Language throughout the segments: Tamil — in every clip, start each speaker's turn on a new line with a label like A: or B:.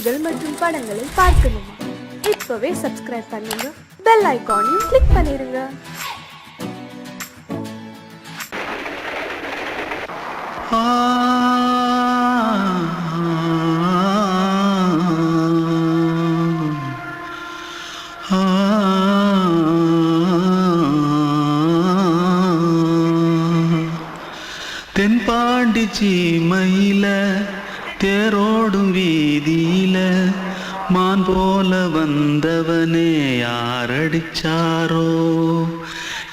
A: செய்திகள் மற்றும் படங்களை பார்க்கணுமா? இப்பவே சப்ஸ்கிரைப் பண்ணுங்க, பெல் ஐகானையும் கிளிக் பண்ணிருங்க.
B: தென்பாண்டி சீமையில தேரோடும் வீதியில மான் போல வந்தவனே யாரடிச்சாரோ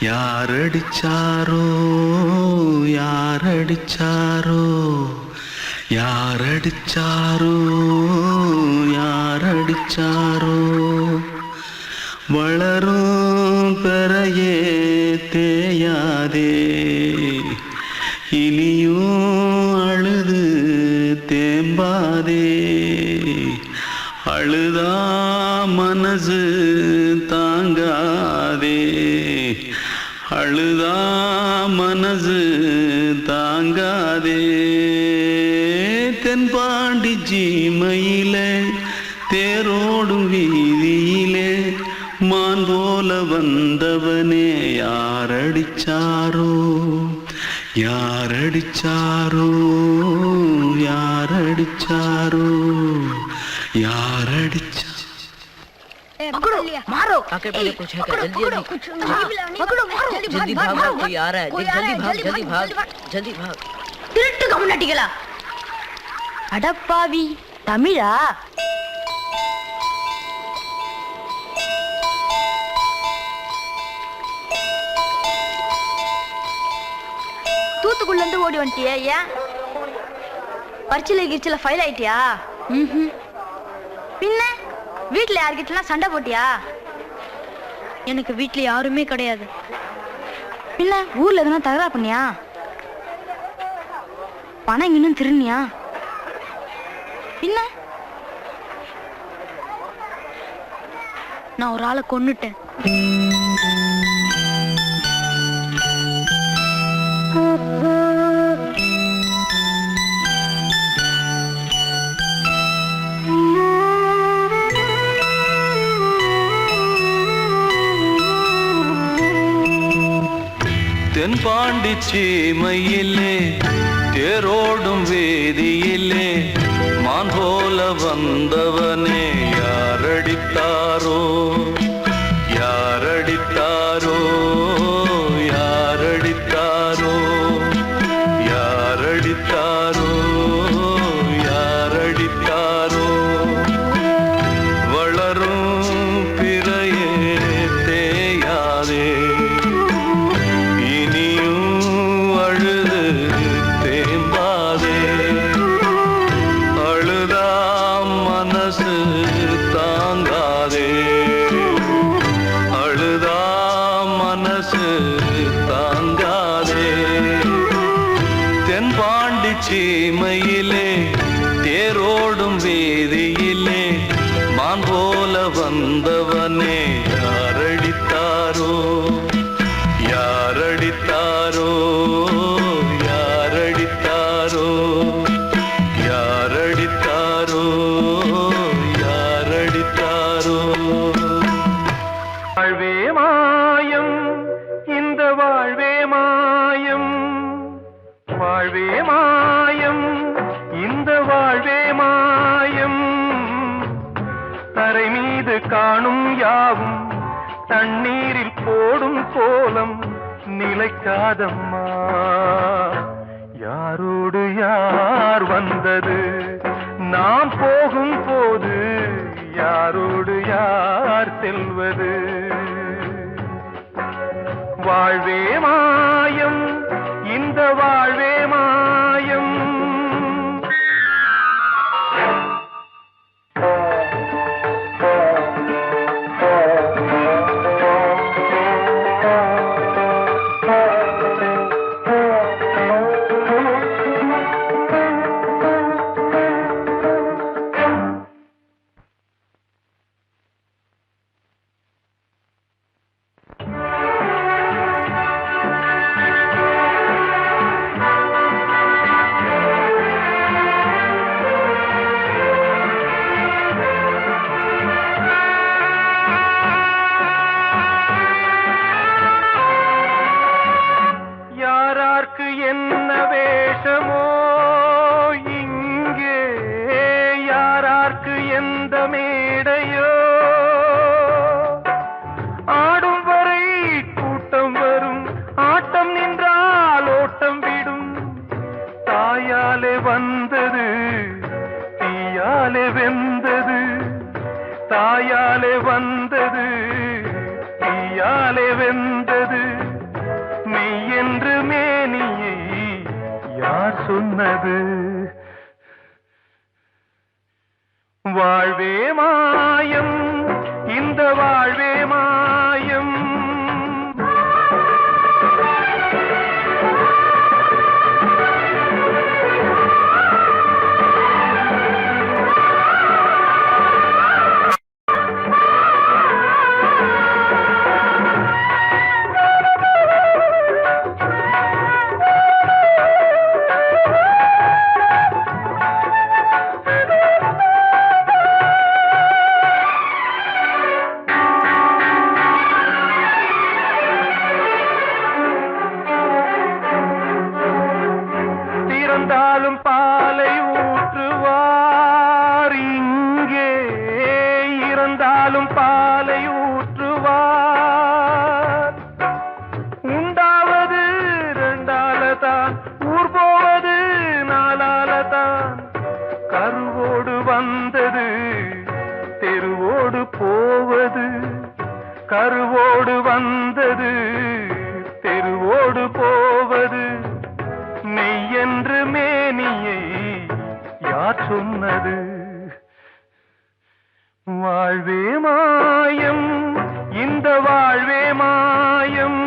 B: யாரடிச்சாரோ யாரடிச்சாரோ யாரடிச்சாரோ யாரடிச்சாரோ வளரும் பெறையே தேயாதே இனியும் அழுது தேம்பாதே அழுதா மனசு தாங்காதே அழுதா மனசு தாங்காதே தென்பாண்டி சீமையிலே தேரோடும் வீதியிலே மான் போல வந்தவனே யாரடிச்சாரோ யாரடிச்சாரோ யாரடிச்சாரோ யாரடிச்சா
C: पकड़ो मारो
D: आके पहले कुछ है क्या?
C: पकड़ो मारो
D: जल्दी भाग कोई आ रहा है जल्दी भाग जल्दी भाग
C: திருட்டு கம்முனட்டிகளா அடப்பாவி தமிழா தூத்துக்குள்ள இருந்து ஓடி வந்துட்டியா? ஏன் பரிச்சையில கிரிச்சில ஃபைல் ஆயிட்டியா? பின்ன வீட்டுல யார்கிட்டலாம் சண்டை போட்டியா? எனக்கு வீட்டுல யாருமே கிடையாது. பின்ன ஊர்ல எதுனா தகராறு பண்ணியா? பணம் இன்னும் திருநியா? பின்ன நான் ஒரு ஆளை கொன்னுட்டேன்.
B: தென்பாண்டி சீமையிலே தேரோடும் வேதியிலே மான் போல வந்தவனே யாரடித்தாரோ யாரடித்தாரோ யாரடித்தாரோ யாரடித்தாரோ யாரடித்தாரோ வளரும் பிறையே தேயாதே தென்பாண்டி சீமையிலே தேரோடும் வேதியிலே மான் போல வந்தவனே யாரடித்தாரோ யாரடித்தாரோ யாரடித்தாரோ யாரடித்தாரோ யாரடித்தாரோ வாழ்வே மாயம் இந்த வாழ்வே மாயம் வாழ்வே மாயம் இந்த வாழ்வே மாயம் தரை மீது காணும் யாவும் தண்ணீரில் போடும் கோலம் நிலைக்காதம்மா யாரோடு யார் வந்தது நாம் போகும் போது யாரோடு யார் செல்வது வாழ்வே மாயம் இந்த வாழ்வே மாயம் தீயாலே வெந்தது, தாயாலே வந்தது, தீயாலே வெந்தது, மெய் என்று மேனியை யார் சொன்னது? வாழ்வே மாயம், இந்த வாழ்வே மாயம். இறந்தாலும் பாலை ஊற்றுவார் இங்கே, இறந்தாலும் பாலை ஊற்றுவார். உண்டாவது ரெண்டாலதான், ஊர் போவது நாலாலதான். கருவோடு வந்தது தெருவோடு போவது, கருவோடு வந்தது தெருவோடு போவது, மெய் என்று மேனியை யார் சொன்னது? வாழ்வே மாயம், இந்த வாழ்வே மாயம்.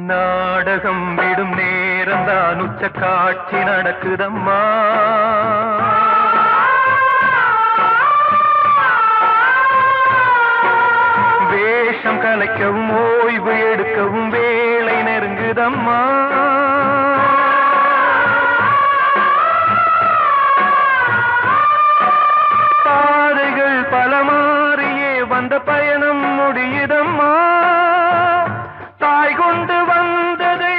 B: நாடகம் விடும் நேரம்தான் உச்ச காட்சி நடக்குதம்மா. வேஷம் கலைக்கவும் ஓய்வு எடுக்கவும் வேளை நெருங்குதம்மா. பாதைகள் பல மாறியே வந்த பயணம் முடியுதம்மா. தாய் கொண்டு வந்ததை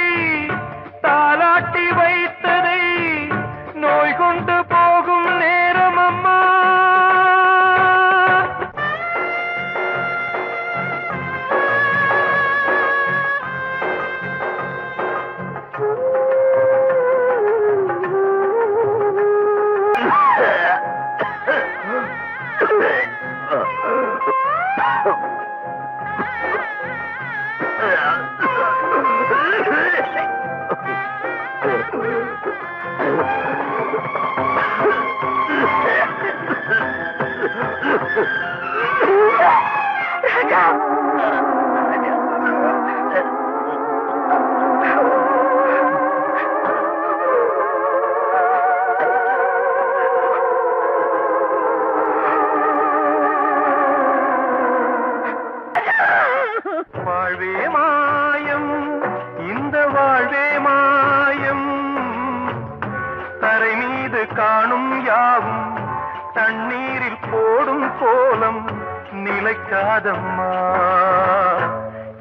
B: தாலாட்டி வைத்ததை நோய் கொண்டு போகும் நேரம் அம்மா. வாழ்வே மாயம், இந்த வாழ்வே மாயம். தரை மீது காணும் யாவும் தண்ணீரில் போடும் கோலம் நிலைக்காதம்மா.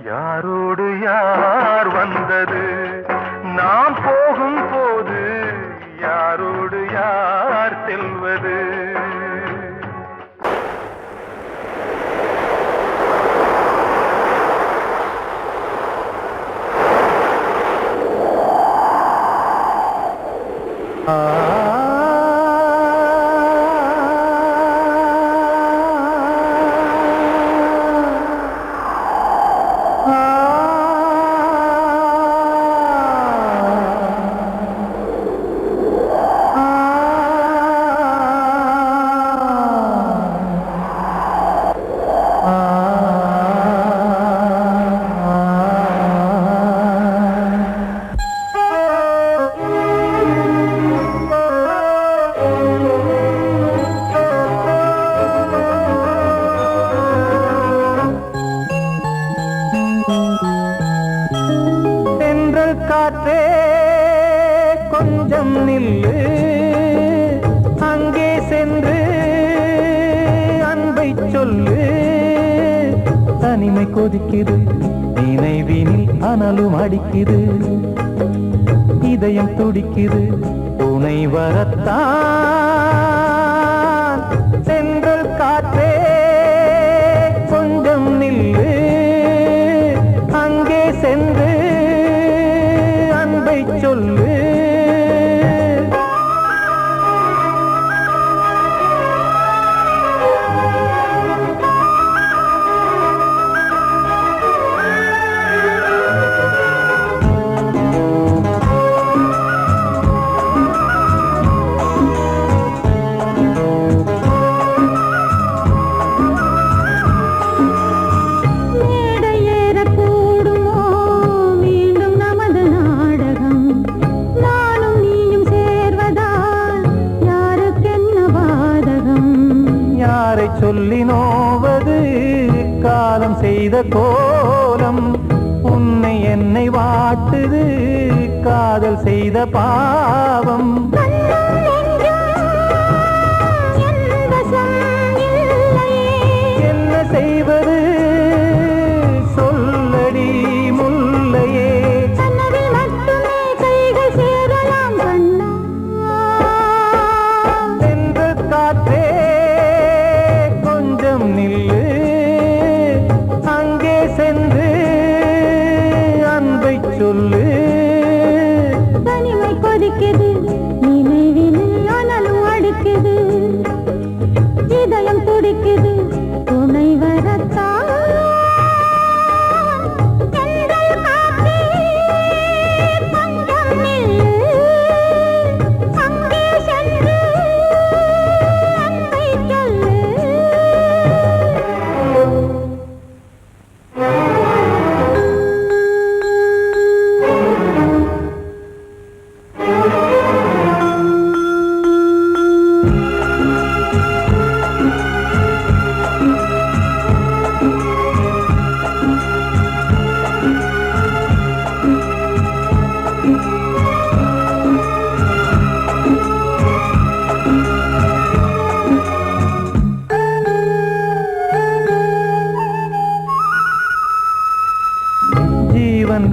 B: யாரோடு யார் வந்தது, நாம் போகும் போது யாரோடு யார் செல்வது?
E: நில்லு அங்கே சென்று அன்பை சொல்லு. தனிமை கொதிக்குது நினைவினில் அனலும் அடிக்குது. இதயம் துடிக்குது துணை வரத்தான். சென்றல் காற்றே கொஞ்சம் நில்லு அங்கே சென்று அன்பை சொல்லு. சொல்லி நோவது காலம் செய்த கோலம். உன்னை என்னை வாட்டுது காதல் செய்த பாவம். என்ன செய்வது சொல்லடி முல்லையே. சென்ற காற்றே நில்லு அங்கே சென்று அன்பை சொல்லு.
F: தனிமை கொதிக்குது நினைவினில் அனலும் அடிக்குது. இதயம் துடிக்குது துணை வரத்தான்.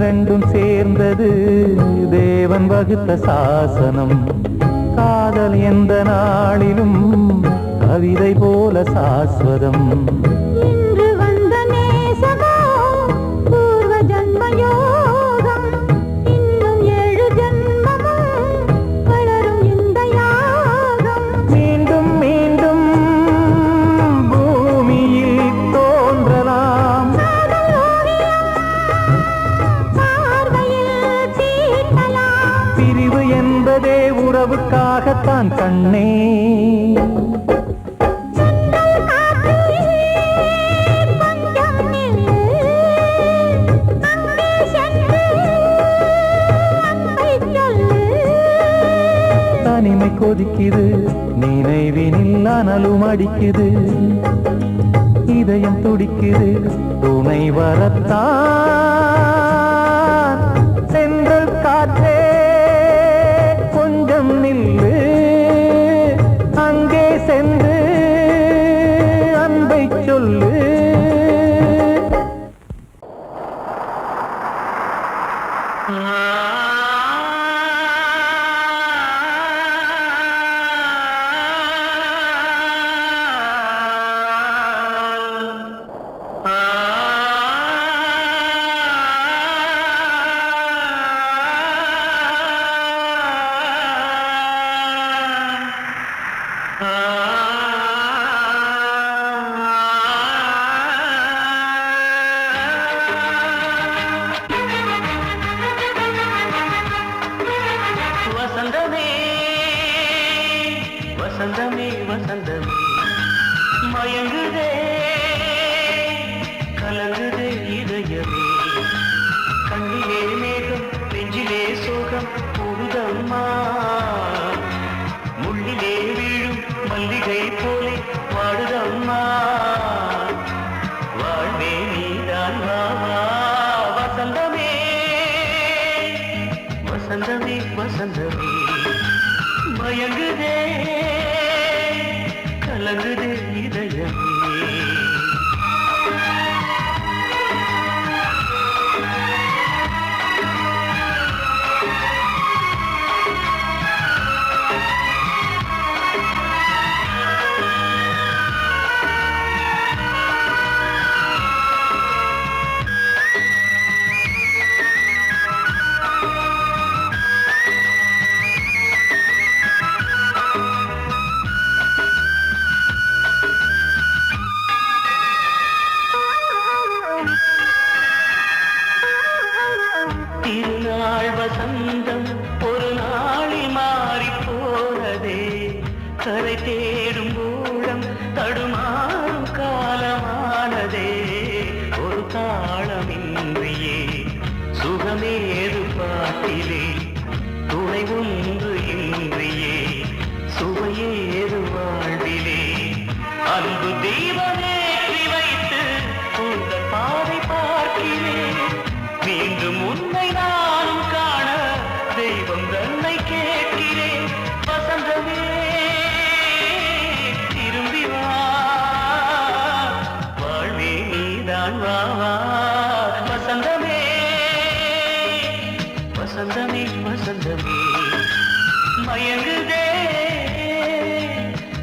E: ரெண்டும் சேர்ந்தது தேவன் வகுத்த சாசனம். காதல் எந்த நாளிலும் கவிதை போல சாஸ்வதம்.
F: இன்று வந்த நேசமோ பூர்வ ஜன்ம யோகம். இன்னும் 7 ஜன்மமும் வளரும் இந்த யாகம்.
E: மீண்டும் மீண்டும் பூமியில் தோன்றலாம். பிரிவு என்பதே உறவுக்காகத்தான் கண்ணே. தனிமை கொதிக்குது நினைவினில் அனலும் அடிக்குது. இதயம் துடிக்குது துணை வரத்தான். சென்றல் காற்றே கொஞ்சம் நில்லு அங்கே சென்று அன்பை சொல்லு.
B: வசந்தமே வசந்தமே வசந்தமே மயங்குதே கலங்குதே இதயமே. கண்ணிலே மேகம் நெஞ்சிலே சோகம் கூடுதம்மா. முள்ளிலே வீழும் மல்லிகை போலே வாடுதம்மா. வாழ்வே நீதான் வா வசந்தமே வசந்தமே வசந்தமே மயங்குதே கலங்குதே இதயமே திருநாள் வசந்தம் ஒரு நாளில் மாறி போனதே கரை தேடும் ஊழம் தடுமாறும் காலமானதே ஒரு தாளமின்றியே சுகமேது பாட்டிலே துணை ஒன்று இன்றியே சுவையேது வாழ்விலே அன்பு தீபமேற்றி வைத்து உங்கள் பாதை பார்க்கிறேன் மீண்டும் உன்னை நானும் காண தெய்வம் தன்னை கேட்கிறேன் வசந்தமே திரும்பி வா வாழ்வே நீதான் வா வசந்தமே வசந்தமே வசந்தமே மயங்குதே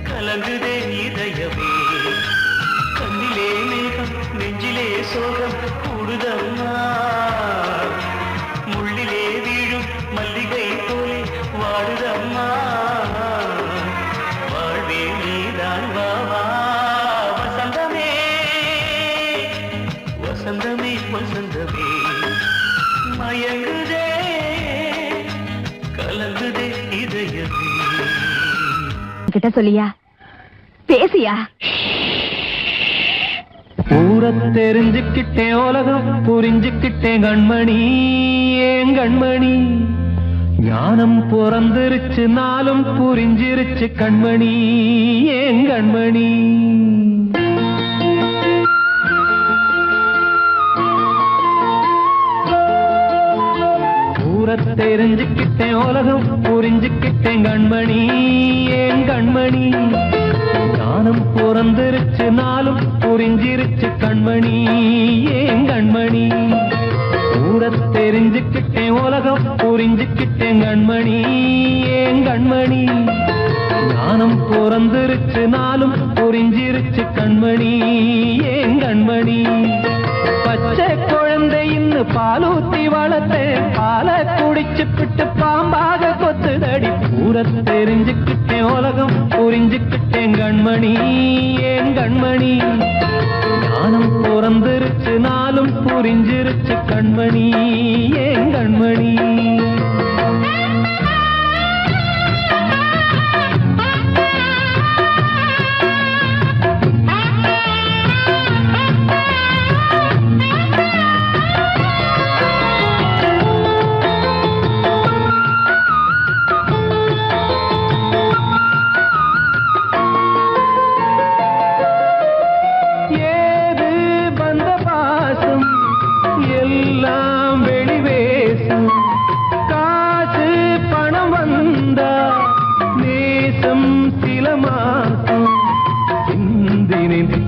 B: கலங்குதே இதயமே கண்ணிலே மேகம் நெஞ்சிலே சோகம் கூடுதம்மா முள்ளிலே வீழும் மல்லிகை போலே வாடுதம்மா வாழ்வே நீதான் வா வசந்தமே வசந்தமே வசந்தமே மயங்குதே கலங்குதே இதயமே
C: கிட்ட சொல்லியா பேசியா
E: ஊரை தெரிஞ்சுக்கிட்டேன் உலகம் புரிஞ்சுக்கிட்டேன் கண்மணி ஏன் கண்மணி ஞானம் பிறந்திருச்சு நாளும் புரிஞ்சிருச்சு கண்மணி ஏன் கண்மணி ஊரை தெரிஞ்சுக்கிட்டேன் உலகம் புரிஞ்சுக்கிட்டேன் கண்மணி ஏன் கண்மணி ஞானம் பிறந்திருச்சு நாளும் புரிஞ்சிருச்சு கண்மணி ஏன் கண்மணி ஊரை தெரிஞ்சுக்கிட்டேன் உலகம் புரிஞ்சுக்கிட்டேன் கண்மணி ஏன் கண்மணி ஞானம் பிறந்திருச்சு நாளும் புரிஞ்சிருச்சு கண்மணி ஏன் கண்மணி பச்சை குழந்தையின்னு பாலூத்தி வளர்த்தேன் பாலை குடிச்சு பிட்டு பாம்பாக கொத்துதடி ஊரை தெரிஞ்சுக்கிட்டேன் உலகம் புரிஞ்சுக்கிட்டேன் கண்மணி ஏன் கண்மணி ஞானம் பிறந்திருச்சு நாளும் புரிஞ்சிருச்சு கண்மணி ஏன் கண்மணி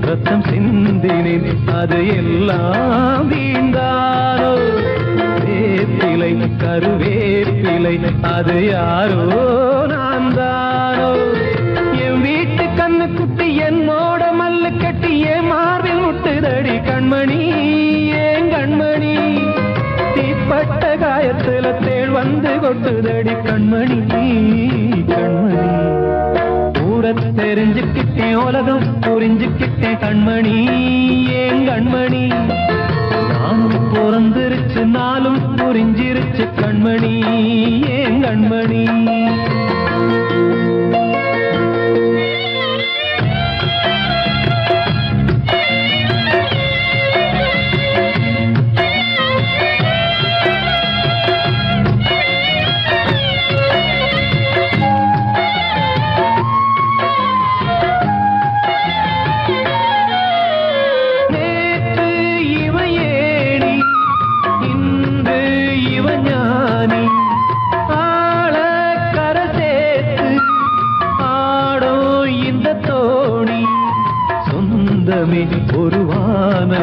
E: ரத்தம் சிந்தினேன் அது எல்லாம் வீண்டாரோ வேப்பிலை கருவேப்பிலை அது யாரோ நான் தானோ என் வீட்டு கண்ணு குட்டி என்னோட மல்லு கட்டி என் மார்பில் முட்டுதடி கண்மணி ஏன் கண்மணி தீப்பட்ட காயத்துல தேள் வந்து கொட்டுதடி கண்மணி கண்மணி ஊரை தெரிஞ்சுக்கிட்டேன் உலகம் புரிஞ்சுக்கிட்டேன் கண்மணி ஏன் கண்மணி நானும் பிறந்திருச்சு நாளும் புரிஞ்சிருச்சு கண்மணி ஏன் கண்மணி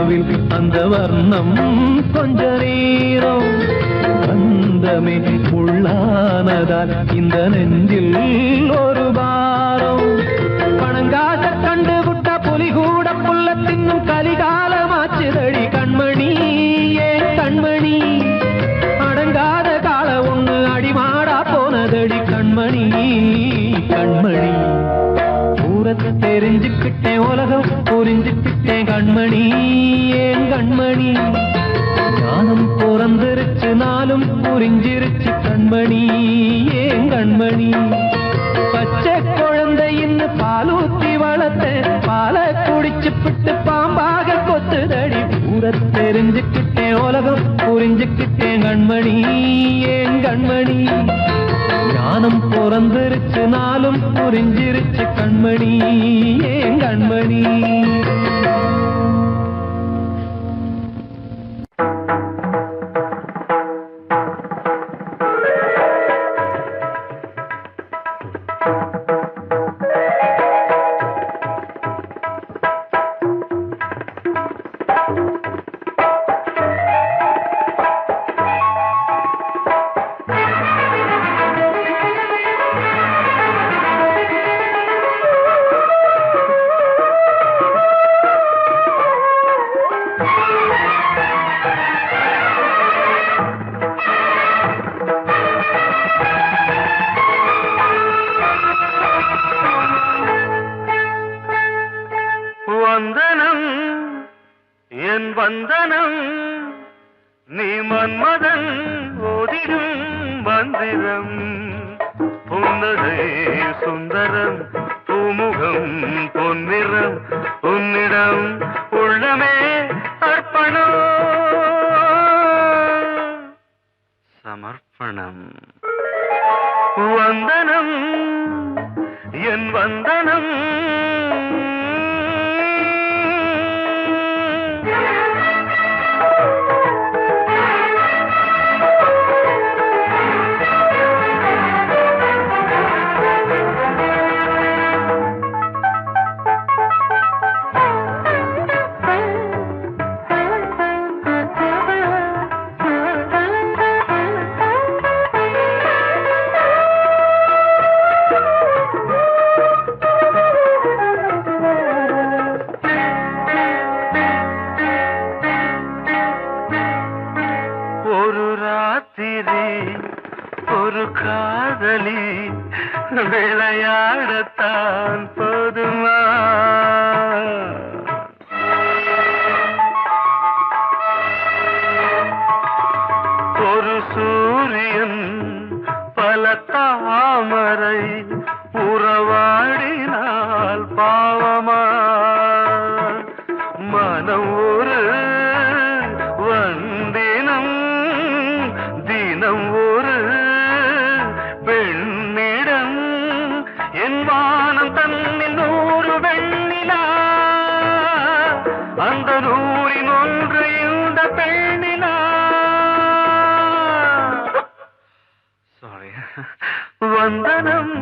E: நிலவில் அந்த வர்ணம் கொஞ்ச நேரம் பந்தமே உள்ளானதால் இந்த நெஞ்சில் ஒரு பாரம் பணங்காச கண்டு விட்ட புலி கூட புல்ல தின்னும் கலிகாலமாச்சுதடி கண்மணி ஏன் கண்மணி அடங்காத கால ஒண்ணு அடிமாடா போனதடி கண்மணி கண்மணி ஊரத்தை தெரிஞ்சுக்கிட்டேன் உலகம் புரிஞ்சுக்கிட்டேன் கண்மணி ஏன் கண்மணி ஞானம் பிறந்திருச்சு நாளும் புரிஞ்சிருச்சு கண்மணி ஏன் கண்மணி பச்சை குழந்தை இன்னும் பாலூத்தி வளர்த்த பாலை குடிச்சு பிட்டு பாம்பாக கொத்துதடி ஊரத்தை தெரிஞ்சுக்கிட்டேன் உலகம் புரிஞ்சுக்கிட்டேன் கண்மணி ஏன் கண்மணி ஞானம் பிறந்திருச்சு நாளும் புரிஞ்சிருச்சு கண்மணி ஏன் கண்மணி
B: வந்தனம் என் வந்தனம் நீ மன்மதன் ஓதிடும் மந்திரம் புன்னகை சுந்தரம் பூமுகம் பொன்னிறம் உன்னிடம் உள்ளமே அர்ப்பணம் சமர்ப்பணம் வந்தனம் என் வந்தனம் விளையாடத்தான் போதுமா ஒரு சூரியன் பல தாமரை உறவாடினால் பாவமா மனம் ஒரு வந்தினம் தினம் ஒரு பெண்ணிடம் என் வானம் தன்னில் 100 வெண்ணிலா அந்த 100இன் ஒன்று இந்த பெண்ணிலா சாரி வந்தனம்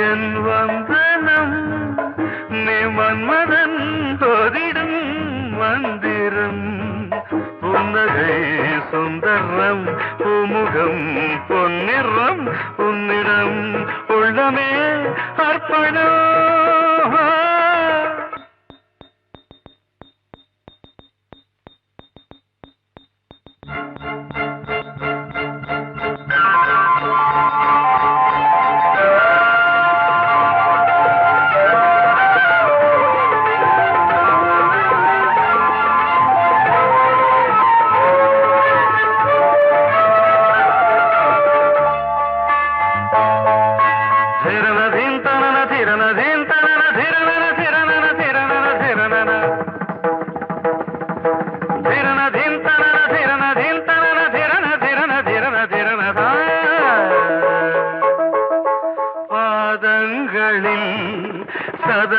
B: என் வந்தனம் நீ மன்மதன் ஓதிடும் மந்திரம் புன்னகை சுந்தரம் பூமுகம் பொன்னிறம் உன்னிடம் உள்ளமே அர்ப்பணம்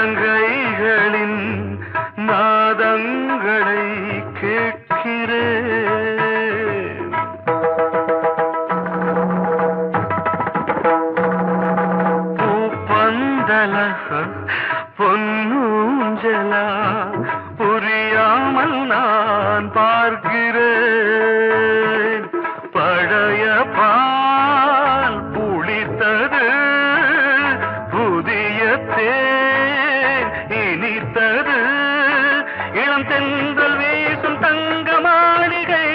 B: சதங்கைகளின் நாதங்களை கேட்கிறேன் பூப்பந்தல பொன்னூஞ்சலா புரியாம பார்க்கிறேன். பழைய பால் புளித்தது, புதிய தேன் இனித்தது, இளம் தென்றல் வீசும் தங்க மாளிகை,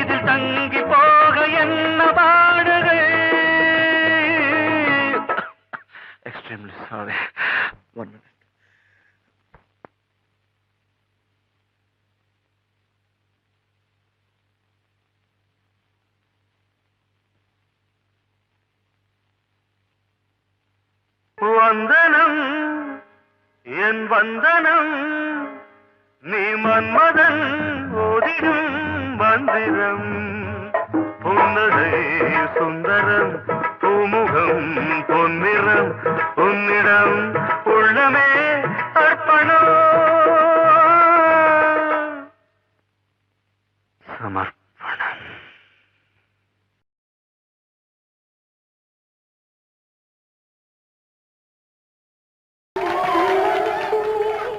B: இதில் தங்கி போக என்ன பாடுகை. Extremely sorry. 1 minute. வந்தனம் என் வந்தனம், நீ மன்மதன் ஓதிடும் மந்திரம். புன்னகை சுந்தரம், பூமுகம் பொன்னிறம், உன்னிடம் உள்ளமே அர்ப்பணம். சமர்ப்பணம்.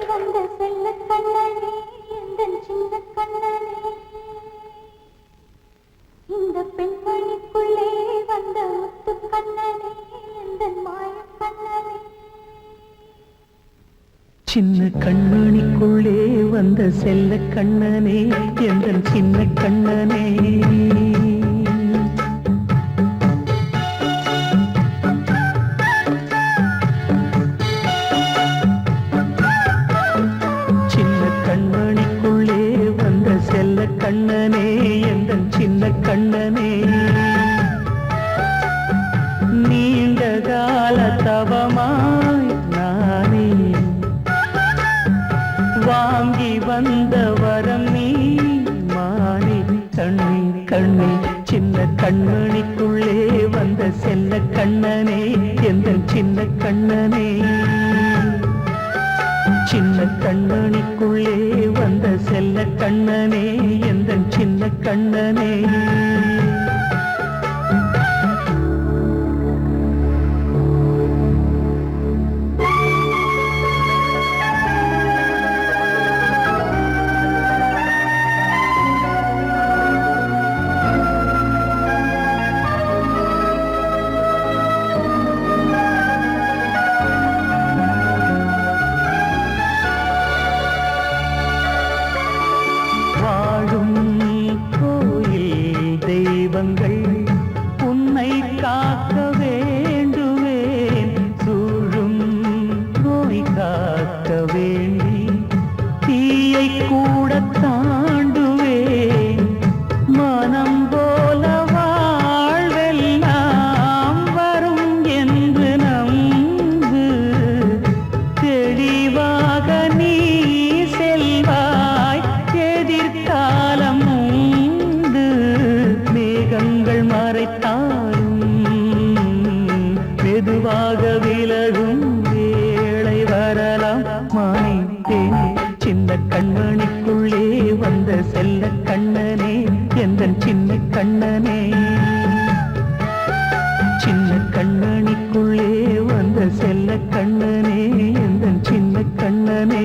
F: வந்த செல்ல கண்ணனே, எந்தன் சின்ன கண்ணனே, இந்த பெண்மணிக்குள்ளே வந்த முத்து கண்ணனே, எந்தன் மாய கண்ணனே.
E: சின்ன கண்மணிக்குள்ளே வந்த செல்ல கண்ணனே, எந்தன் சின்ன கண்ணனே. சின்ன கண்மணிக்குள்ளே வந்த செல்ல கண்ணனே, எந்தன் சின்ன கண்ணனே. நீண்ட கால தவமாய் நானே வாங்கி வந்த வரம் நீ மாறி. கண்ணே கண்ணே, சின்ன கண்மணிக்குள்ளே வந்த செல்ல கண்ணனே, எந்தன் சின்ன கண்ணனே. சின்ன கண்மணிக்குள்ளே வந்த செல்ல கண்ணனே, எந்தன் சின்ன கண்ணனே. வாழும் கோயில் தெய்வங்கள் உன்னை காக்க வேண்டுவேன். சூழும் நோய் காக்க வேண்டி தீயை கூட தாண்டுவேன். மனம் போல வாழ்வெல்லாம் வரும் என்று நம்பு. தெளிவாக நீ செல்வாய், எதிர்காலம் உண்டு. மேகங்கள் மறைத்தாலும் மெதுவாக விலகும் வேளை வரலாம். மானித்தேனே, சின்ன கண்மணிக்குள்ளே வந்த செல்ல கண்ணனே, எந்தன் சின்ன கண்ணனே. சின்ன கண்மணிக்குள்ளே வந்த செல்ல கண்ணனே, எந்தன் சின்ன கண்ணனே.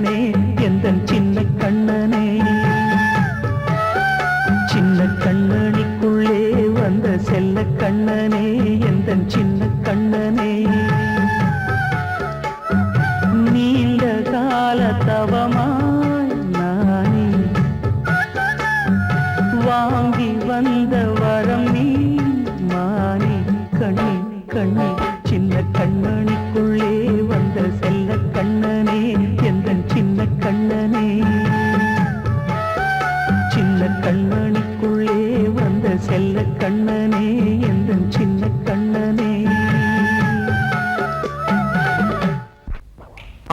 E: கண்ணனே எந்தன் சின்ன கண்ணனே சின்ன கண்ணனிக்குள்ளே வந்த செல்ல கண்ணனே எந்தன் சின்ன கண்ணனே நீண்ட கால தவமாய் நானே வாங்கி வந்த வரம் நீ மானே கண்ணே கண்ணே சின்ன கண்ணனிக்குள்ளே வந்த செல்ல கண்ணனே எந்தன் சின்ன கண்ணனே சின்ன கண்ணனிக்குள்ளே வந்த செல்ல கண்ணனே எந்தன் சின்ன கண்ணனே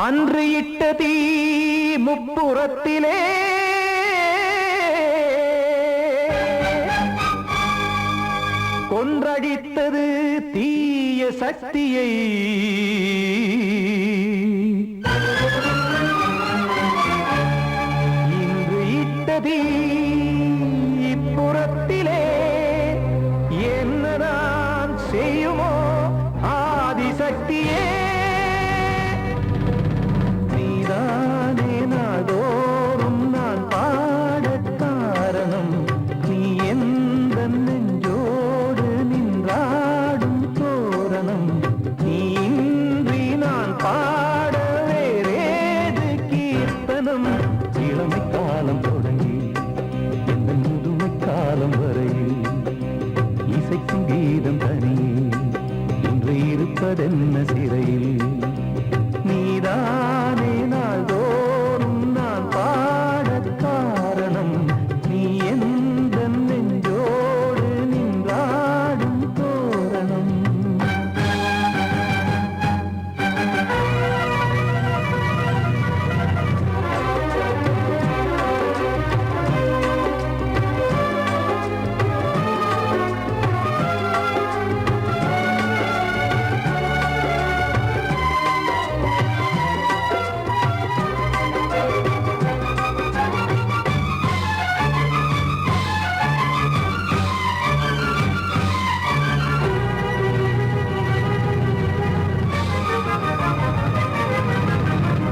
E: அன்று இட்ட தீ முப்புறத்திலே கொன்றடித்தது தீய சக்தியை இன்று இட்ட தீ இப்புறத்திலே என்னதான் செய்யுமோ ஆதிசக்தியே நீதானே நாடோறும் நான் பாடக் காரணம் நீ எந்த நெஞ்சோடு நின்றாடும் தோரணம் நீ இன்றி நான் பாட வேறேது கீர்த்தனம் இளமை காலம் தொடங்கி எந்த முதுமை காலம் வரையில் இசைக்கும் கீதம் தனியே இன்று இருப்பதென்ன சிறையில் நீதானே நாள்தோறும் நான் பாடக் காரணம் நீ எந்த நெஞ்சோடு நின்றாடும் தோரணம்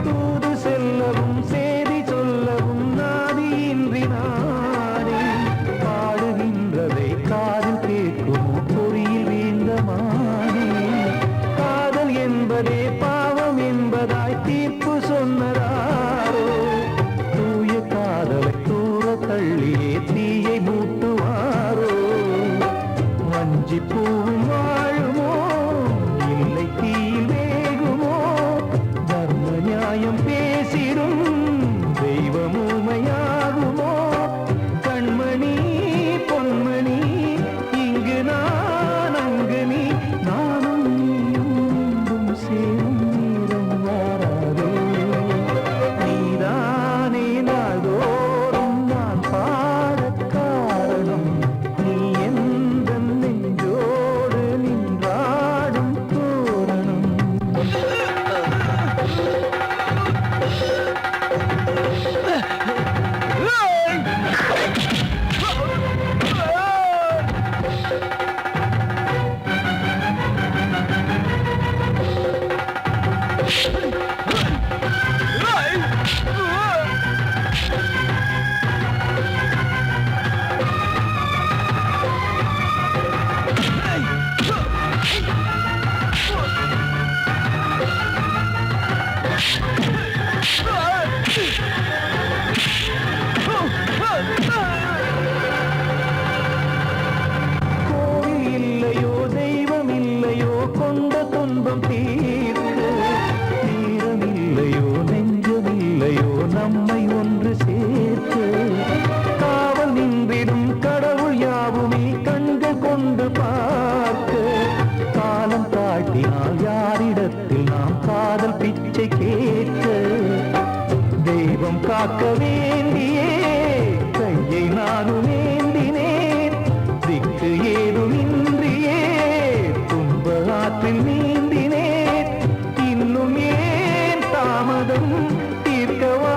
E: தூது செல்லவும் சேதி சொல்லவும் நாதியின்றி நானே பாடுகின்றதை காதில் கேட்குமோ பொறியில் வீழ்ந்தமானே காதல் என்பதே பாவம் என்பதாய் தீர்ப்பு சொன்னதாரோ தூய காதலை தூர தள்ளியே தீயை மூட்டுவாரோ வஞ்சி பூவும் வாழுமோ இல்லை தீயில் வேகுமோ தர்ம நியாயம் பேசிடும் தெய்வம் ஊமையாகுமோ கண்மணி பொன்மணி இங்கு நான் அங்கு நீ நானும் நீயும் மீண்டும் சேரும் நேரம் வாராதோ நீதானே நாள்தோறும் நான் பாடக் காரணம் நீ எந்த நெஞ்சோடு நின்றாடும் தோரணம் கோவில் இல்லையோ தெய்வம் இல்லையோ கொண்ட துன்பம் தீர்க்க தீரம் இல்லையோ நெஞ்சம் இல்லையோ நம்மை ஒன்று சேர்க்க காவல் நின்றிடும் கடவுள் யாவுமே கண்கள் கொண்டு பார்க்க காலம் காட்டினால் யாரிடத்தில் நாம் காதல் பிச்சை கேட்க தெய்வம் காக்க வேண்டியே கையை நானும் ஏந்தினேன் திக்கு ஏதுமின்றியே துன்ப ஆற்றில் நீந்தினேன் இன்னும் ஏன் தாமதம் தீர்க்கவா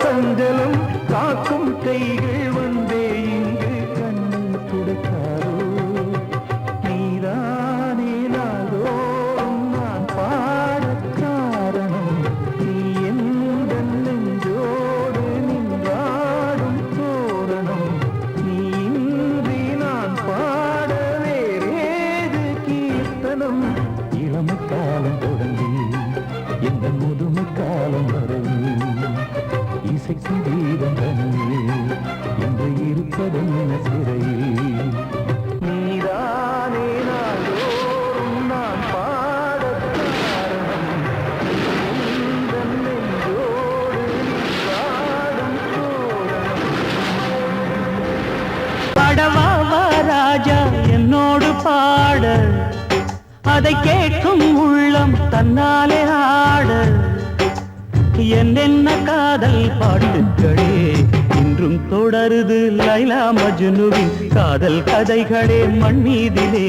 E: சஞ்சலம் காக்கும் கைகள் வந்தே இங்கு கண்ணை துடைக்காரோ நீதானே நாள்தோறும் நான் பாடக் காரணம் நீ எந்த இசைக்கும் கீதம் தனியே இன்று இருப்பதென்ன சிறையில் நீதானே நாள்தோறும் நான் பாடக் காரணம் உந்தன் நெஞ்சோடு நீ பாடும் தோரணம் பாடவா வா ராஜா என்னோடு பாட அதை கேட்கும் உள்ளம் தன்னாலே ஆட என்னென்ன காதல் பாட்டுகளே இன்றும் தொடருது லைலா மஜ்னுவின் காதல் கதைகளே மண் மீதிலே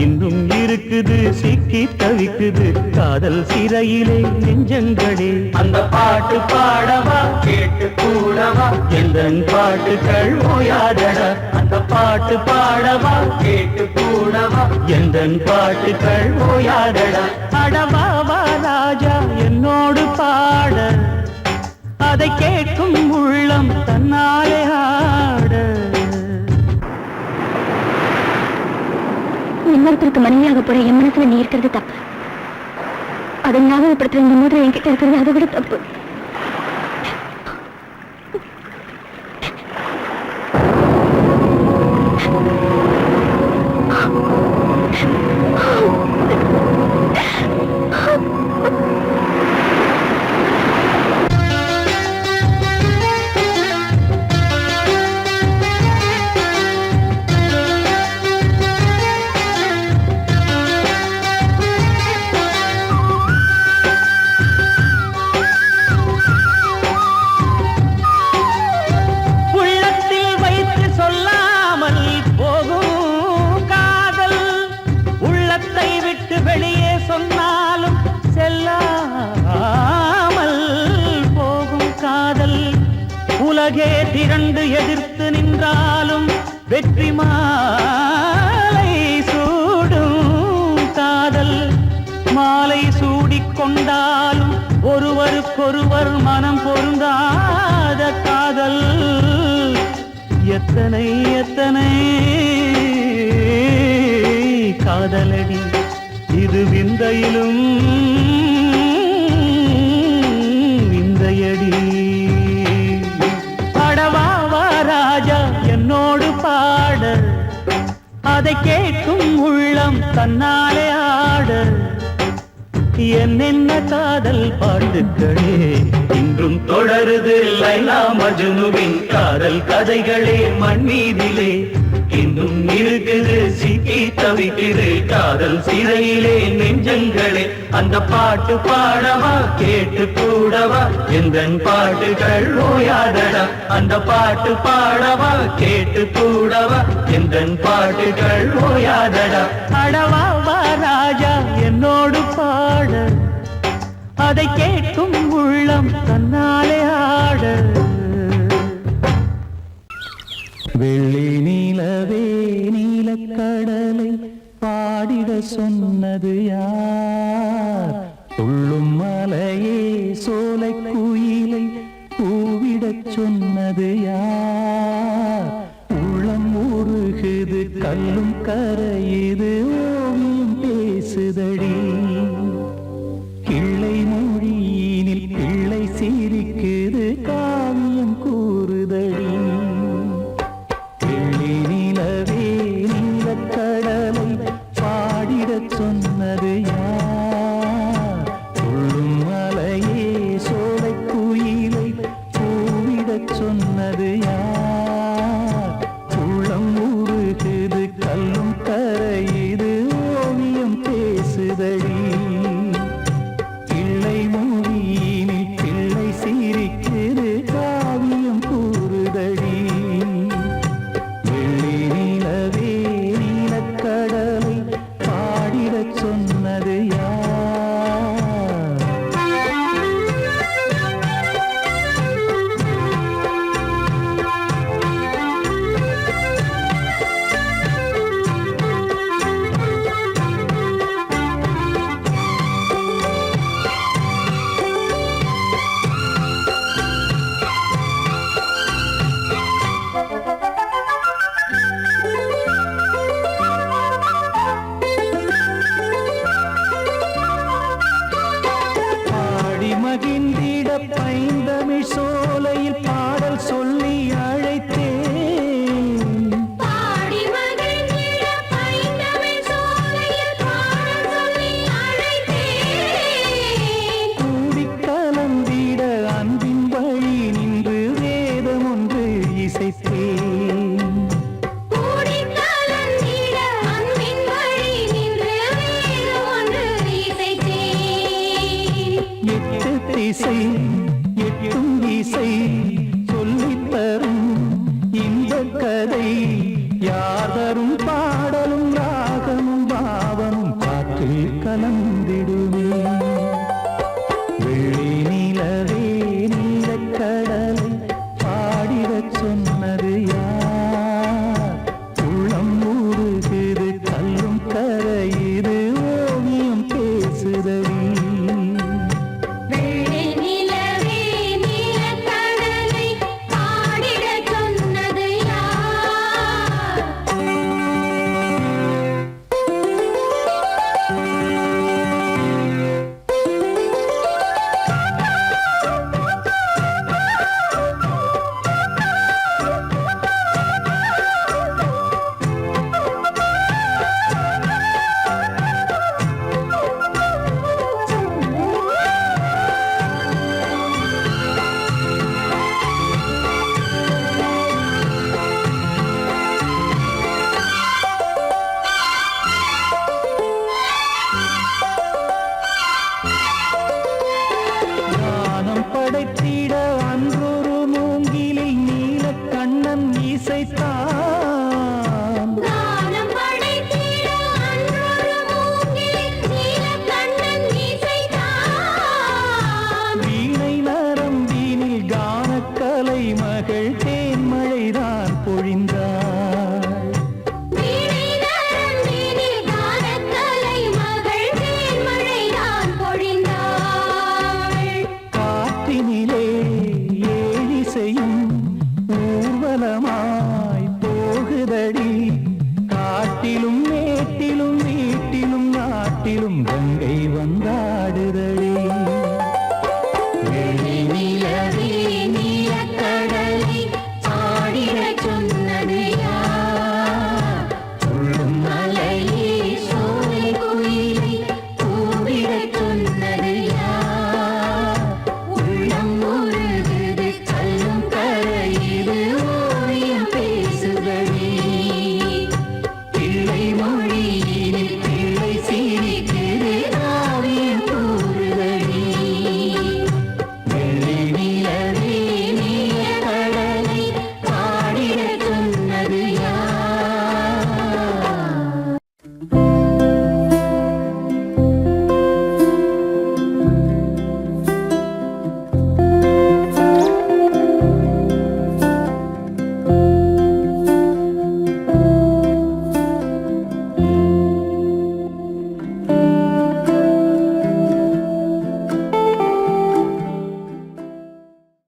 E: இன்னும் இருக்குது சிக்கி தவிக்குது காதல் சிறையிலே நெஞ்சங்களே அந்த பாட்டு பாடவா கேட்டு கூடவா எந்தன் பாட்டுகள் ஓயாதடா அந்த பாட்டு பாடவா கேட்டு கூடவா எந்தன் பாட்டுகள் ஓயாதடா அடவா வா ராஜா என்னோடு பாட அதை கேட்கும் உள்ளம் தன்னாலே ஆட
F: இன்னொருத்தருக்கு மனைவியாக போற என் மனசுல நீ இருக்கிறது தப்பு அதை ஞாபகப்படுத்துற இந்த மோதிரம் என்கிட்ட இருக்கிறது அதை விட தப்பு
E: வெளியே சொன்னாலும் செல்லாமல் போகும் காதல் உலகே திரண்டு எதிர்த்து நின்றாலும் வெற்றி மாலை சூடும் காதல் மாலை சூடிக்கொண்டாலும் ஒருவருக்கொருவர் மனம் பொருந்தாத காதல் எத்தனை எத்தனை காதலடி இது விந்தையிலும் விந்தையடி பாடவா வா ராஜா என்னோடு பாட அதை கேட்கும் உள்ளம் தன்னாலே ஆட என்னென்ன காதல் பாட்டுகளே இன்றும் தொடருது லைலா மஜ்னுவின் காதல் கதைகளே மண் மீதிலே இன்னும் இருக்குது சிக்கி தவிக்குது காதல் சிறையிலே நெஞ்சங்களே அந்த பாட்டு பாடவா கேட்டு கூடவா எந்தன் பாட்டுகள் ஓயாதடா அந்த பாட்டு பாடவா கேட்டு கூடவா எந்தன் பாட்டுகள் ஓயாதடா அடவா வா ராஜா என்னோடு பாட அதை கேட்கும் உள்ளம் தன்னாலே ஆட வெள்ளி நீலவே நீலக்கடலை பாடிட சொன்னது யார் துள்ளும் மலையே சோலை குயிலை கூவிடச் சொன்னது யார் உள்ளம் உருகுது கல்லும் கரையுது ஓவியம் பேசுதடி கிள்ளை மொழியினில் பிள்ளை சிரிக்குது காவியம் கூறுதடி கடலை பாடிடச் சொன்னது யார் துள்ளும் மலையே சோலை குயிலை பூவிடச் சொன்னது யார் உள்ளம் உருகுது கல்லும் கரையுது ஓவியம் பேசுதடி பிள்ளை மொழியினில் பிள்ளை சிரிக்குது காவியம் கூறுதடி கடலை பாடிடச் சொன்னது யார் மகிழ்ந்திட பைந்தமிழ் சோலைய எட்டும் இசை சொல்லித் தரும் இந்த கதை யார் தரும் பாடலும் ராகமும் பாவமும் காற்றில் கலந்திடுமே வெள்ளி நிலவே நீலக்கடலை பாடிடச் சொன்னது யார் உள்ளம் ஊறுகிறது கல்லும் கரையுது ஓவியம் பேசுதடி படைத்திட அன்றொரு மூங்கிலில் நீலக்கண்ணன் இசைத்தான் வீணை நரம்பினில் கானக்கலை மகள் தேன்மழைதான் பொழிந்தாள் காற்றினிலே ஏழிசையும்